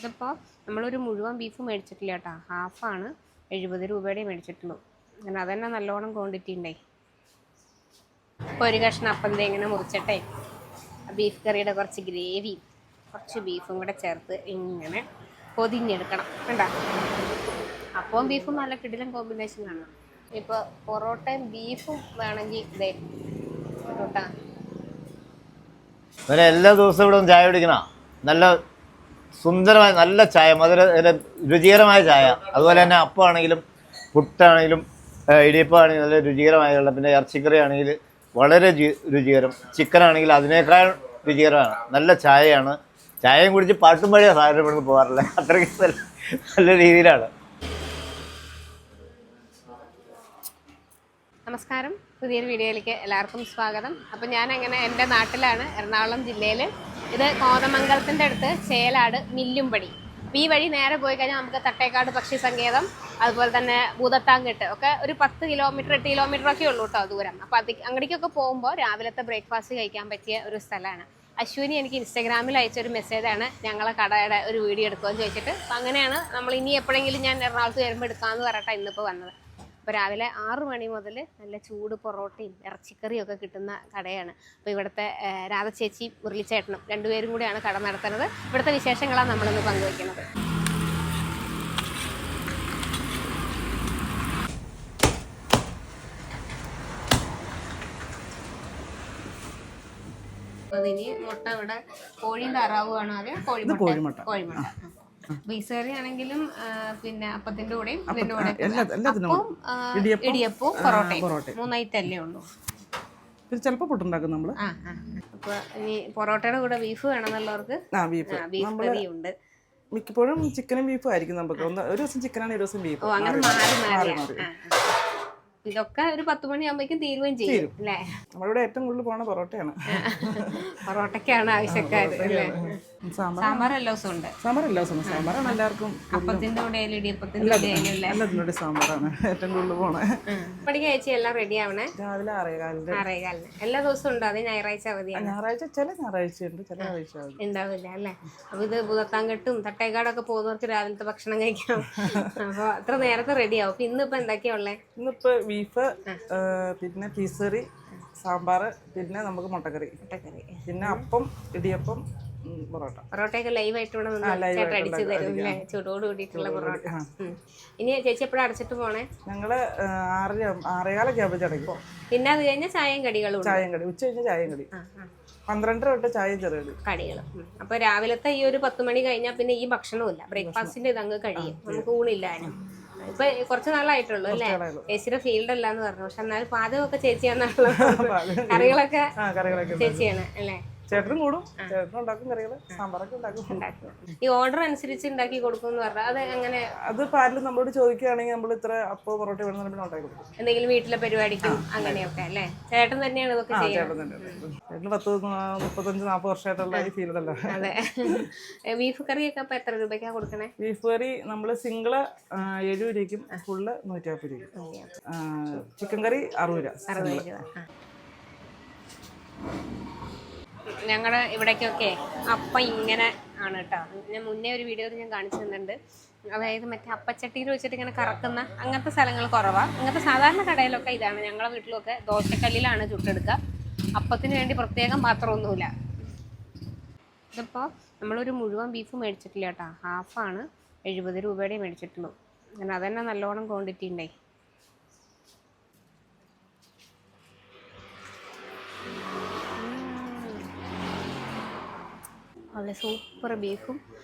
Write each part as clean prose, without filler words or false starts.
ഇതിപ്പോൾ നമ്മളൊരു മുഴുവൻ ബീഫ് മേടിച്ചിട്ടില്ല കേട്ടോ, ഹാഫാണ് 70 രൂപയുടെ മേടിച്ചിട്ടുള്ളൂ. അങ്ങനെ അതന്നെ നല്ലോണം ക്വാണ്ടിറ്റി ഉണ്ടായി. ഇപ്പോൾ ഒരു കഷ്ണം അപ്പം ഇങ്ങനെ മുറിച്ചിട്ടെ ബീഫ് കറിയുടെ കുറച്ച് ഗ്രേവിയും കുറച്ച് ബീഫും കൂടെ ചേർത്ത് ഇങ്ങനെ പൊതിഞ്ഞെടുക്കണം കേട്ടോ. അപ്പവും ബീഫും നല്ല കിടിലൻ കോമ്പിനേഷനാണ്. ഇപ്പോൾ പൊറോട്ടയും ബീഫും വേണമെങ്കിൽ ഇതേ പൊറോട്ട എല്ലാ ദിവസവും ഇവിടെ ചായ കുടിക്കണ നല്ല സുന്ദരമായ നല്ല ചായ, രുചികരമായ ചായ. അതുപോലെ തന്നെ അപ്പമാണെങ്കിലും പുട്ടാണെങ്കിലും ഇടിയപ്പമാണെങ്കിലും നല്ല രുചികരമായുള്ള, പിന്നെ ഇറച്ചിക്കറി ആണെങ്കിൽ വളരെ രുചികരം, ചിക്കൻ ആണെങ്കിൽ അതിനേക്കാൾ രുചികരമാണ്. നല്ല ചായയാണ്. ചായയും കുടിച്ച് പാട്ടും പാടിയ സാധനം ഇവിടുന്ന് പോകാറില്ല, അത്രയ്ക്ക് നല്ല രീതിയിലാണ്. നമസ്കാരം, പുതിയൊരു വീഡിയോയിലേക്ക് എല്ലാവർക്കും സ്വാഗതം. അപ്പം ഞാനങ്ങനെ എൻ്റെ നാട്ടിലാണ്, എറണാകുളം ജില്ലയിൽ. ഇത് കോതമംഗലത്തിൻ്റെ അടുത്ത് ചേലാട് മില്ലുംപടി. അപ്പോൾ ഈ വഴി നേരെ പോയി കഴിഞ്ഞാൽ നമുക്ക് തട്ടേക്കാട് പക്ഷി സങ്കേതം, അതുപോലെ തന്നെ ഭൂതത്താങ്കെട്ട് ഒക്കെ ഒരു 10 കിലോമീറ്റർ 8 കിലോമീറ്ററൊക്കെ ഉള്ളൂ കേട്ടോ ദൂരം. അപ്പോൾ അങ്ങടേക്കൊക്കെ പോകുമ്പോൾ രാവിലത്തെ ബ്രേക്ക്ഫാസ്റ്റ് കഴിക്കാൻ പറ്റിയ ഒരു സ്ഥലമാണ്. അശ്വിനി എനിക്ക് ഇൻസ്റ്റാഗ്രാമിൽ അയച്ചൊരു മെസ്സേജാണ് ഞങ്ങളെ കടയുടെ ഒരു വീഡിയോ എടുക്കുമെന്ന് ചോദിച്ചിട്ട്. അപ്പോൾ അങ്ങനെയാണ് നമ്മൾ ഇനി എപ്പോഴെങ്കിലും ഞാൻ എറണാകുളത്ത് വരുമ്പോൾ എടുക്കാമെന്ന് പറഞ്ഞിട്ടാണ് ഇന്നിപ്പോൾ വന്നത്. അപ്പോൾ രാവിലെ 6 മണി മുതൽ നല്ല ചൂട് പൊറോട്ടയും ഇറച്ചിക്കറിയും ഒക്കെ കിട്ടുന്ന കടയാണ്. അപ്പോൾ ഇവിടുത്തെ രാധ ചേച്ചി മുരളിച്ചേട്ടനും രണ്ടുപേരും കൂടിയാണ് കട നടത്തുന്നത്. ഇവിടുത്തെ വിശേഷങ്ങളാണ് നമ്മളിന്ന് പങ്കുവയ്ക്കുന്നത്. അതിന് മുട്ട ഇവിടെ കോഴിയും താറാവുമാണ്. ആദ്യം കോഴിമുട്ട ബീഫ് കറി ആണെങ്കിലും പിന്നെ അപ്പത്തിന്റെ കൂടെയും ഇതിന്റെ കൂടെ ഇടിയപ്പവും പൊറോട്ടയും 3 ഐറ്റല്ലേ ഉള്ളൂ. ചിലപ്പോൾ പുട്ടുണ്ടാക്കും നമ്മള്. അപ്പൊ ഇനി പൊറോട്ടയുടെ കൂടെ ബീഫ് വേണമെന്നുള്ളവർക്ക് ബീഫ് കറിയുണ്ട്. മിക്കപ്പോഴും ചിക്കനും ബീഫും ആയിരിക്കും നമുക്ക്. ഒരു ദിവസം ചിക്കനാണ്, ഒരു ദിവസം ബീഫ്. അങ്ങനെ മാറി ഇതൊക്കെ ഒരു 10 മണിയാകുമ്പോഴേക്കും തീരുകയും ചെയ്യും അല്ലേ. നമ്മളിവിടെ ഏറ്റവും കൂടുതൽ പോണ പൊറോട്ടയാണ്. പൊറോട്ടയ്ക്കാണ് ആവശ്യക്കാര് അല്ലേ. സാമ്പാർ എല്ലാ ദിവസവും ഉണ്ട്. സാമ്പാറാണ് എല്ലാവർക്കും. അപ്പത്തിന്റെ കൂടെ എല്ലാത്തിൻ്റെ കൂടെ സാമ്പാറാണ് ഏറ്റവും കൂടുതൽ പോണേ. പടിക്ക് അയച്ച എല്ലാം റെഡി ആവണേ. രാവിലെ 6:15 എല്ലാ ദിവസവും ഉണ്ട്. അത് ഞായറാഴ്ച അവധിയാണ്. ചില ഞായറാഴ്ച ഉണ്ട്, ചില ഞായറാഴ്ച ഉണ്ടാവില്ല അല്ലേ. അപ്പൊ ഇത് ഭൂതത്താങ്കെട്ടും തട്ടേക്കാടൊക്കെ പോകുന്നവർക്ക് രാവിലത്തെ ഭക്ഷണം കഴിക്കാം. അപ്പൊ അത്ര നേരത്തെ റെഡി ആവും. അപ്പൊ ഇന്നിപ്പോ എന്തൊക്കെയാ ഉള്ളേ? ഇന്നിപ്പോ ബീഫ്, പിന്നെ പീസ് കറി, സാമ്പാർ, പിന്നെ നമുക്ക് മുട്ടക്കറി, പിന്നെ അപ്പം, ഇടിയപ്പം, പൊറോട്ടയൊക്കെ ലൈവ് ആയിട്ട് ചേട്ടൻ അടിച്ചു തരും അല്ലേ, ചൂടോട് കൂടിയിട്ടുള്ള പൊറോട്ട. ഇനി ചേച്ചി എപ്പോഴും അടച്ചിട്ട് പോണേ? ഞങ്ങള് 6:15 ആകുമ്പോൾ അടയ്ക്കും. പിന്നെ അത് കഴിഞ്ഞാൽ ചായയും കടികളും. ഉച്ച കഴിഞ്ഞ ചായയും കടി 12 തൊട്ട് ചായയും ചെറിയ കടികളും. അപ്പൊ രാവിലത്തെ ഈ ഒരു 10 മണി കഴിഞ്ഞാൽ പിന്നെ ഈ ഭക്ഷണവും ഇല്ല, ബ്രേക്ക്ഫാസ്റ്റിന്റെ ഇതങ്ങ് കഴിയും. നമുക്ക് ഊണില്ലാനും. ഇപ്പൊ കുറച്ച് നാളായിട്ടുള്ളൂ അല്ലേ. ചേച്ചിയുടെ ഫീൽഡ് അല്ല എന്ന് പറഞ്ഞു. പക്ഷെ എന്നാലും പാചകമൊക്കെ ചേച്ചിയാണുള്ളത്. കറികളൊക്കെ ചേച്ചിയാണ് അല്ലേ. ചേട്ടനും കൂടും, ചേട്ടനും ഉണ്ടാക്കും കറികള്, സാമ്പാറൊക്കെ ഉണ്ടാക്കും. ഈ ഓർഡർ അനുസരിച്ച് ഉണ്ടാക്കി കൊടുക്കും എന്ന് പറഞ്ഞാൽ അത് അങ്ങനെ? അത് ആരെങ്കിലും നമ്മളോട് ചോദിക്കുകയാണെങ്കിൽ നമ്മൾ ഇത്ര അപ്പോ പൊറോട്ട വേണമെന്ന് ഉണ്ടാക്കി കൊടുക്കും. എന്തെങ്കിലും വീട്ടിലെ പരിപാടിക്കും അങ്ങനെയൊക്കെ അല്ലേ. ചേട്ടൻ തന്നെയാണ് ഇതൊക്കെ ചെയ്യുന്നത്. ചേട്ടന് 35-40 വർഷമായിട്ടുള്ള ഈ ഫീൽഡല്ല. അതെ. ബീഫ് കറിയൊക്കെ അപ്പൊ എത്ര രൂപയ്ക്കാണ് കൊടുക്കണേ? ബീഫ് കറി നമ്മള് സിംഗിള് 70 രൂപയ്ക്കും ഫുള്ള് 150 രൂപയ്ക്കും. ചിക്കൻ കറി 60 രൂപ. ഞങ്ങളുടെ ഇവിടേക്കൊക്കെ അപ്പം ഇങ്ങനെ ആണ് കേട്ടോ. ഞാൻ മുന്നേ ഒരു വീഡിയോയിൽ ഞാൻ കാണിച്ചു തന്നിട്ടുണ്ട്. അതായത് മറ്റേ അപ്പച്ചട്ടിയിൽ വെച്ചിട്ട് ഇങ്ങനെ കറക്കുന്ന അങ്ങനത്തെ സ്ഥലങ്ങൾ കുറവാണ്. അങ്ങനത്തെ സാധാരണ കടയിലൊക്കെ ഇതാണ്. ഞങ്ങളുടെ വീട്ടിലൊക്കെ ദോശക്കല്ലിലാണ് ചുട്ടെടുക്കുക. അപ്പത്തിന് വേണ്ടി പ്രത്യേകം പാത്രമൊന്നുമില്ല. ഇതിപ്പോൾ നമ്മളൊരു മുഴുവൻ ബീഫ് മേടിച്ചിട്ടില്ല കേട്ടോ, ഹാഫാണ് 70 രൂപയുടെ മേടിച്ചിട്ടുള്ളൂ. അങ്ങനെ അതന്നെ നല്ലോണം ക്വാണ്ടിറ്റി ഉണ്ടായി. നല്ല സൂപ്പർ ബീഫും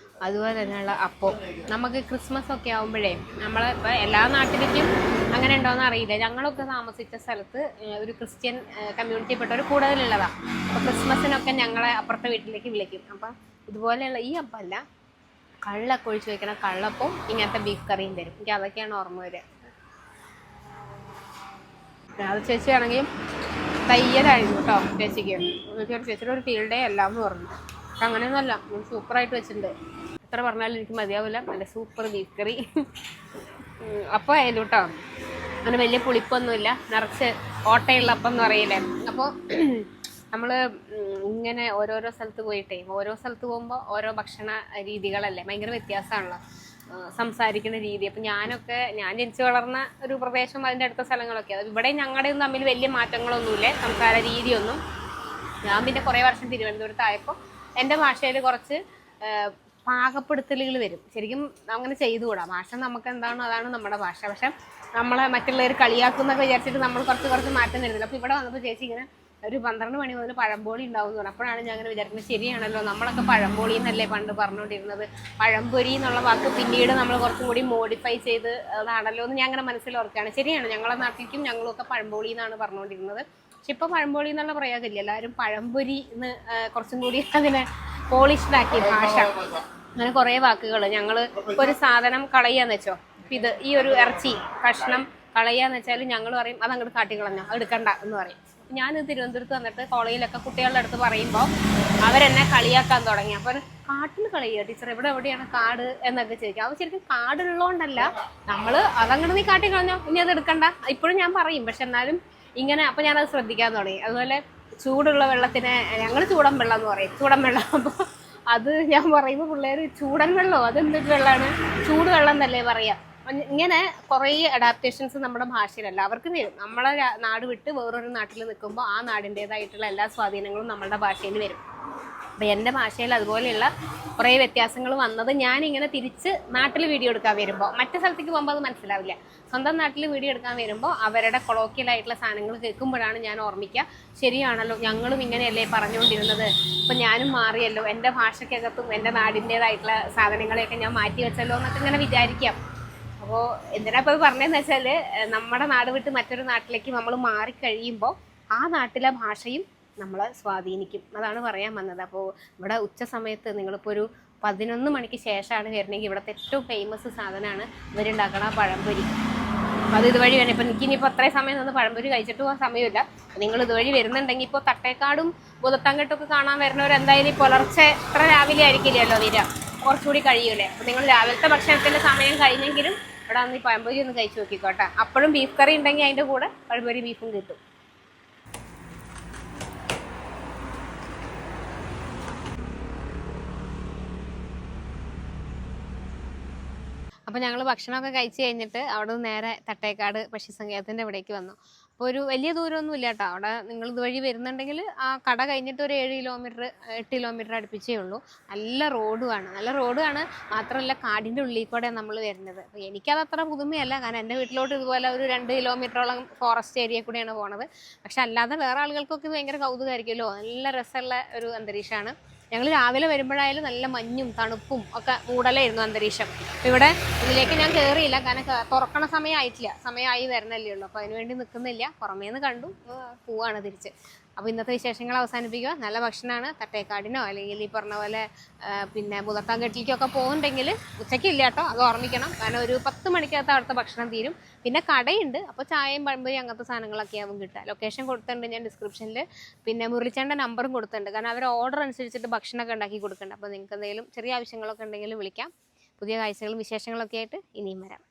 അതുപോലെ തന്നെയുള്ള അപ്പം. നമുക്ക് ക്രിസ്മസ് ഒക്കെ ആകുമ്പോഴേ നമ്മളിപ്പോൾ എല്ലാ നാട്ടിലേക്കും അങ്ങനെ ഉണ്ടോയെന്ന് അറിയില്ല. ഞങ്ങളൊക്കെ താമസിച്ച സ്ഥലത്ത് ഒരു ക്രിസ്ത്യൻ കമ്മ്യൂണിറ്റിയിൽപ്പെട്ടവർ കൂടുതലുള്ളതാണ്. അപ്പോൾ ക്രിസ്മസിനൊക്കെ ഞങ്ങളെ അപ്പുറത്തെ വീട്ടിലേക്ക് വിളിക്കും. അപ്പം ഇതുപോലെയുള്ള ഈ അപ്പമല്ല, കള്ളൊക്കെ ഒഴിച്ച് വയ്ക്കണ കള്ളപ്പവും ഇങ്ങനത്തെ ബീഫ് കറിയും തരും. എനിക്ക് അതൊക്കെയാണ് ഓർമ്മ വരിക. അത് ചേച്ചിയാണെങ്കിൽ തയ്യലായിരുന്നു കേട്ടോ ചേച്ചിക്ക്. ചേച്ചിയുടെ ഒരു ഫീൽഡേ എല്ലാം എന്ന് പറഞ്ഞു. അങ്ങനെയൊന്നുമല്ല, സൂപ്പറായിട്ട് വെച്ചിട്ടുണ്ട്. എത്ര പറഞ്ഞാലും എനിക്ക് മതിയാവില്ല. നല്ല സൂപ്പർ ബീഫ് കറി. അപ്പം ആയാലും കേട്ടോ അങ്ങനെ വലിയ പുളിപ്പൊന്നുമില്ല, നിറച്ച് ഓട്ടയുള്ള അപ്പം എന്ന് പറയില്ലേ. അപ്പോൾ നമ്മൾ ഇങ്ങനെ ഓരോരോ സ്ഥലത്ത് പോയിട്ടേ ഓരോ സ്ഥലത്ത് പോകുമ്പോൾ ഓരോ ഭക്ഷണ രീതികളല്ലേ ഭയങ്കര വ്യത്യാസമാണല്ലോ, സംസാരിക്കുന്ന രീതി. അപ്പം ഞാൻ ജനിച്ചു വളർന്ന ഒരു പ്രദേശം അതിൻ്റെ അടുത്ത സ്ഥലങ്ങളൊക്കെ അത് ഇവിടെ ഞങ്ങളുടെയും തമ്മിൽ വലിയ മാറ്റങ്ങളൊന്നുമില്ല സംസാര രീതിയൊന്നും. ഞാൻ പിന്നെ കുറേ വർഷം തിരുവനന്തപുരത്തായപ്പോൾ എൻ്റെ ഭാഷയിൽ കുറച്ച് പാകപ്പെടുത്തലുകൾ വരും. ശരിക്കും അങ്ങനെ ചെയ്തുകൂടാ, ഭാഷ നമുക്ക് എന്താണോ അതാണ് നമ്മുടെ ഭാഷ. പക്ഷെ നമ്മളെ മറ്റുള്ളവർ കളിയാക്കുന്നൊക്കെ വിചാരിച്ചിട്ട് നമ്മൾ കുറച്ച് മാറ്റം തരുന്നില്ല. അപ്പോൾ ഇവിടെ വന്നപ്പോൾ ചേച്ചി ഇങ്ങനെ ഒരു 12 മണി മുതൽ പഴംപോളി ഉണ്ടാവും എന്ന് പറഞ്ഞു. അപ്പോഴാണ് ഞാൻ അങ്ങനെ വിചാരിക്കുന്നത് ശരിയാണല്ലോ, നമ്മളൊക്കെ പഴംപോളി എന്നല്ലേ പണ്ട് പറഞ്ഞുകൊണ്ടിരുന്നത്, പഴംപൊരി എന്നുള്ള വാക്ക് പിന്നീട് നമ്മൾ കുറച്ചും കൂടി മോഡിഫൈ ചെയ്ത് അതാണല്ലോ എന്ന് ഞാൻ അങ്ങനെ മനസ്സിലോർക്കുകയാണ്. ശരിയാണ്, ഞങ്ങളുടെ നാട്ടിലേക്കും ഞങ്ങളൊക്കെ പഴംപോളി എന്നാണ് പറഞ്ഞുകൊണ്ടിരുന്നത്. പക്ഷെ ഇപ്പോൾ പഴംപൊളി എന്നുള്ള പ്രയോഗമില്ല, എല്ലാവരും പഴംപൊരി എന്ന് കുറച്ചും കൂടി അതിനെ പോളിഷ്ഡാക്കി ഭാഷ. അങ്ങനെ കുറേ വാക്കുകൾ ഞങ്ങൾ ഒരു സാധനം കളയാന്ന് വെച്ചോ, ഇത് ഈ ഒരു ഇറച്ചി കഷ്ണം കളയാന്ന് വെച്ചാൽ ഞങ്ങൾ പറയും അത് അങ്ങോട്ട് കാട്ടിക്കളഞ്ഞോ, അത് എടുക്കണ്ട എന്ന് പറയും. ഞാൻ തിരുവനന്തപുരത്ത് വന്നിട്ട് കോളേജിലൊക്കെ കുട്ടികളുടെ അടുത്ത് പറയുമ്പോൾ അവരെന്നെ കളിയാക്കാൻ തുടങ്ങി. അപ്പോൾ കാട്ടിൽ കളയുക ടീച്ചർ, എവിടെയാണ് കാട് എന്നൊക്കെ ചോദിക്കും. അപ്പോൾ ശരിക്കും കാടുള്ളതുകൊണ്ടല്ല, നമ്മൾ അതങ്ങോട്ട് നീ കാട്ടിക്കളഞ്ഞോ, ഇനി അത് എടുക്കണ്ട ഇപ്പോഴും ഞാൻ പറയും. പക്ഷെ എന്നാലും ഇങ്ങനെ അപ്പോൾ ഞാനത് ശ്രദ്ധിക്കാൻ തുടങ്ങി. അതുപോലെ ചൂടുള്ള വെള്ളത്തിന് ഞങ്ങൾ ചൂടൻ വെള്ളം എന്ന് പറയും, ചൂടൻ വെള്ളം. അപ്പോൾ അത് ഞാൻ പറയുമ്പോൾ പിള്ളേർ ചൂടൻ വെള്ളമോ അതെന്തൊരു വെള്ളമാണ്, ചൂട് വെള്ളം എന്നല്ലേ പറയാം. ഇങ്ങനെ കുറേ അഡാപ്റ്റേഷൻസ് നമ്മുടെ ഭാഷയിലല്ല അവർക്ക് വരും. നമ്മളെ നാട് വിട്ട് വേറൊരു നാട്ടിൽ നിൽക്കുമ്പോൾ ആ നാടിൻ്റേതായിട്ടുള്ള എല്ലാ സ്വാധീനങ്ങളും നമ്മളുടെ ഭാഷയിൽ വരും. അപ്പോൾ എൻ്റെ ഭാഷയിൽ അതുപോലെയുള്ള കുറേ വ്യത്യാസങ്ങൾ വന്നത് ഞാനിങ്ങനെ തിരിച്ച് നാട്ടിൽ വീഡിയോ എടുക്കാൻ വരുമ്പോൾ, മറ്റു സ്ഥലത്തേക്ക് പോകുമ്പോൾ അത് മനസ്സിലാവില്ല. സ്വന്തം നാട്ടിൽ വീഡിയോ എടുക്കാൻ വരുമ്പോൾ അവരുടെ കൊളോക്കിയലായിട്ടുള്ള സാധനങ്ങൾ കേൾക്കുമ്പോഴാണ് ഞാൻ ഓർമ്മിക്കുക, ശരിയാണല്ലോ ഞങ്ങളും ഇങ്ങനെയല്ലേ പറഞ്ഞുകൊണ്ടിരുന്നത്, ഇപ്പം ഞാനും മാറിയല്ലോ, എൻ്റെ ഭാഷയ്ക്കകത്തും എൻ്റെ നാടിൻ്റേതായിട്ടുള്ള സാധനങ്ങളെയൊക്കെ ഞാൻ മാറ്റി വെച്ചല്ലോ എന്നൊക്കെ ഇങ്ങനെ വിചാരിക്കാം. അപ്പോൾ എന്തിനാ ഇപ്പോൾ പറഞ്ഞതെന്ന് വെച്ചാൽ നമ്മുടെ നാട് വിട്ട് മറ്റൊരു നാട്ടിലേക്ക് നമ്മൾ മാറിക്കഴിയുമ്പോൾ ആ നാട്ടിലെ ഭാഷയും നമ്മളെ സ്വാധീനിക്കും, അതാണ് പറയാൻ വന്നത്. അപ്പോൾ ഇവിടെ ഉച്ച സമയത്ത് നിങ്ങളിപ്പോൾ ഒരു 11 മണിക്ക് ശേഷമാണ് വരണമെങ്കിൽ ഇവിടുത്തെ ഏറ്റവും ഫേമസ് സാധനമാണ് ഇവരുണ്ടാക്കണ പഴംപൊരി. അപ്പോൾ അത് ഇതുവഴി വരണം. ഇപ്പം എനിക്കിനിപ്പോൾ അത്രയും സമയം നിന്ന് പഴംപൊരി കഴിച്ചിട്ട് പോകാൻ സമയമില്ല. നിങ്ങൾ ഇതുവഴി വരുന്നുണ്ടെങ്കിൽ ഇപ്പോൾ തട്ടേക്കാടും ഭൂതത്താങ്കെട്ടൊക്കെ കാണാൻ വരുന്നവർ എന്തായാലും പുലർച്ചെ ഇത്ര രാവിലെ ആയിരിക്കില്ലല്ലോ വരിക, കുറച്ചുകൂടി കഴിയൂലേ. അപ്പോൾ നിങ്ങൾ രാവിലത്തെ ഭക്ഷണത്തിൻ്റെ സമയം കഴിഞ്ഞെങ്കിലും ഇവിടെ വന്ന് ഈ പഴംപൊരി ഒന്ന് കഴിച്ച് നോക്കിക്കോട്ടെ. അപ്പോഴും ബീഫ് കറി ഉണ്ടെങ്കിൽ അതിൻ്റെ കൂടെ പഴംപൊരി ബീഫും കിട്ടും. അപ്പോൾ ഞങ്ങൾ ഭക്ഷണമൊക്കെ കഴിച്ച് കഴിഞ്ഞിട്ട് അവിടെ നിന്ന് നേരെ തട്ടേക്കാട് പക്ഷിസങ്കേതത്തിൻ്റെ ഇവിടേക്ക് വന്നു. അപ്പോൾ ഒരു വലിയ ദൂരമൊന്നും ഇല്ല കേട്ടോ. അവിടെ നിങ്ങൾ ഇതുവഴി വരുന്നുണ്ടെങ്കിൽ ആ കട കഴിഞ്ഞിട്ട് ഒരു 7 കിലോമീറ്റർ 8 കിലോമീറ്റർ അടുപ്പിച്ചേ ഉള്ളൂ. നല്ല റോഡുമാണ്, മാത്രമല്ല കാടിൻ്റെ ഉള്ളിൽ കൂടെ നമ്മൾ വരുന്നത്. അപ്പോൾ എനിക്കത് അത്ര പുതുമയല്ല, കാരണം എൻ്റെ വീട്ടിലോട്ട് ഇതുപോലെ ഒരു 2 കിലോമീറ്ററോളം ഫോറസ്റ്റ് ഏരിയ കൂടെയാണ് പോണത്. പക്ഷെ അല്ലാതെ വേറെ ആളുകൾക്കൊക്കെ ഭയങ്കര കൗതുകമായിരിക്കുമല്ലോ, നല്ല രസമുള്ള ഒരു അന്തരീക്ഷമാണ്. ഞങ്ങൾ രാവിലെ വരുമ്പോഴായാലും നല്ല മഞ്ഞും തണുപ്പും ഒക്കെ മൂടലായിരുന്നു അന്തരീക്ഷം. അപ്പോൾ ഇവിടെ ഇതിലേക്ക് ഞാൻ കയറിയില്ല, കാരണം തുറക്കണ സമയമായി വരണല്ലേ ഉള്ളൂ. അപ്പോൾ അതിനുവേണ്ടി നിൽക്കുന്നില്ല, പുറമേന്ന് കണ്ടു പോവാണ് തിരിച്ച്. അപ്പോൾ ഇന്നത്തെ വിശേഷങ്ങൾ അവസാനിപ്പിക്കുക. നല്ല ഭക്ഷണമാണ്. തട്ടേക്കാടിനോ അല്ലെങ്കിൽ ഈ പറഞ്ഞ പോലെ പിന്നെ ഭൂതത്താങ്കെട്ടിലേക്കൊക്കെ പോകുന്നുണ്ടെങ്കിൽ ഉച്ചയ്ക്കില്ല കേട്ടോ, അത് ഓർമ്മിക്കണം. കാരണം ഒരു 10 മണിക്കകത്ത് അവിടുത്തെ ഭക്ഷണം തീരും. പിന്നെ കടയുണ്ട്, അപ്പോൾ ചായയും പഴംപൊരി അങ്ങനത്തെ സാധനങ്ങളൊക്കെ ആവും കിട്ടുക. ലൊക്കേഷൻ കൊടുത്തിട്ടുണ്ട് ഞാൻ ഡിസ്ക്രിപ്ഷനിൽ, പിന്നെ മുരളിച്ചേൻ്റെ നമ്പറും കൊടുത്തിട്ടുണ്ട്. കാരണം അവർ ഓർഡർ അനുസരിച്ചിട്ട് ഭക്ഷണമൊക്കെ ഉണ്ടാക്കി കൊടുക്കുന്നുണ്ട്. അപ്പോൾ നിങ്ങൾക്ക് എന്തെങ്കിലും ചെറിയ ആവശ്യങ്ങളൊക്കെ ഉണ്ടെങ്കിൽ വിളിക്കാം. പുതിയ കാഴ്ചകളും വിശേഷങ്ങളൊക്കെ ആയിട്ട് ഇനിയും വരാം.